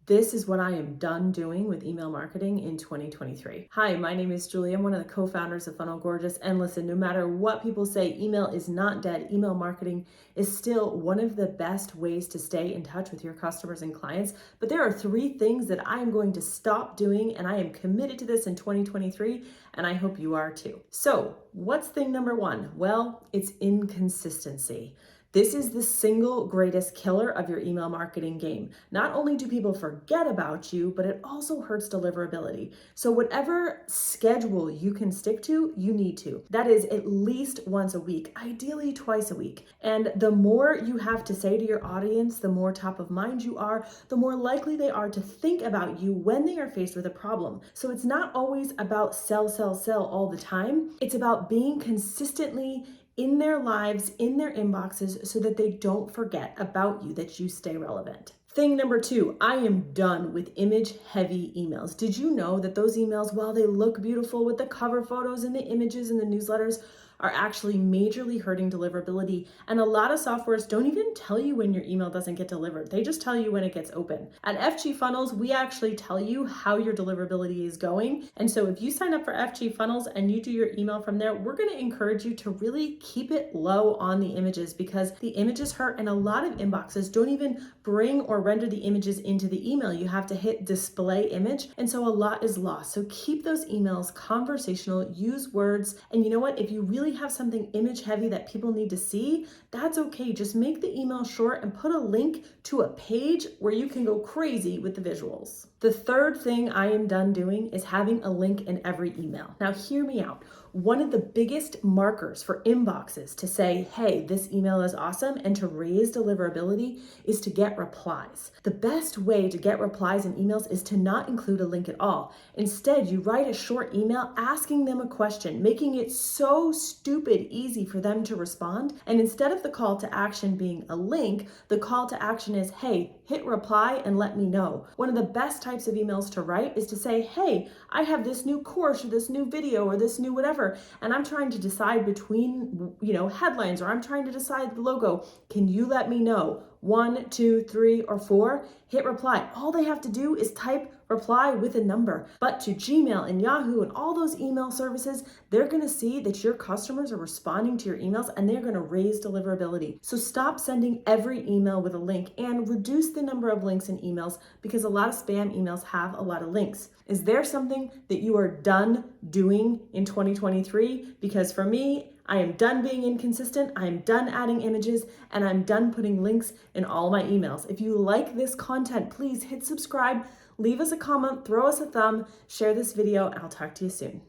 This is what I am done doing with email marketing in 2023. Hi, my name is Julie. I'm one of the co-founders of Funnel Gorgeous. And listen, no matter what people say, email is not dead. Email marketing is still one of the best ways to stay in touch with your customers and clients. But there are 3 things that I am going to stop doing, and I am committed to this in 2023, and I hope you are too. So, what's thing number 1? Well, it's inconsistency. This is the single greatest killer of your email marketing game. Not only do people forget about you, but it also hurts deliverability. So whatever schedule you can stick to, you need to. That is at least once a week, ideally twice a week. And the more you have to say to your audience, the more top of mind you are, the more likely they are to think about you when they are faced with a problem. So it's not always about sell, sell, sell all the time. It's about being consistently in their lives, in their inboxes, so that they don't forget about you, that you stay relevant. Thing number 2, I am done with image-heavy emails. Did you know that those emails, while they look beautiful with the cover photos and the images and the newsletters, are actually majorly hurting deliverability? And a lot of softwares don't even tell you when your email doesn't get delivered. They just tell you when it gets open. At FG Funnels, we actually tell you how your deliverability is going. And so if you sign up for FG Funnels and you do your email from there, we're going to encourage you to really keep it low on the images, because the images hurt, and a lot of inboxes don't even bring or render the images into the email. You have to hit display image, and so a lot is lost. So keep those emails conversational, use words, and you know what? If you really have something image heavy that people need to see, that's okay. Just make the email short and put a link to a page where you can go crazy with the visuals. The third thing I am done doing is having a link in every email. Now, hear me out. One of the biggest markers for inboxes to say, hey, this email is awesome, and to raise deliverability is to get replies. The best way to get replies in emails is to not include a link at all. Instead, you write a short email asking them a question, making it so stupid easy for them to respond. And instead of the call to action being a link, the call to action is, hey, hit reply and let me know. One of the best types of emails to write is to say, hey, I have this new course or this new video or this new whatever, and I'm trying to decide between, headlines, or I'm trying to decide the logo. Can you let me know? 1, 2, 3, or 4, hit reply. All they have to do is type reply with a number. But to Gmail and Yahoo and all those email services, they're going to see that your customers are responding to your emails, and they're going to raise deliverability. So stop sending every email with a link and reduce the number of links in emails, because a lot of spam emails have a lot of links. Is there something that you are done doing in 2023? Because for me, I am done being inconsistent, I am done adding images, and I'm done putting links in all my emails. If you like this content, please hit subscribe, leave us a comment, throw us a thumb, share this video, and I'll talk to you soon.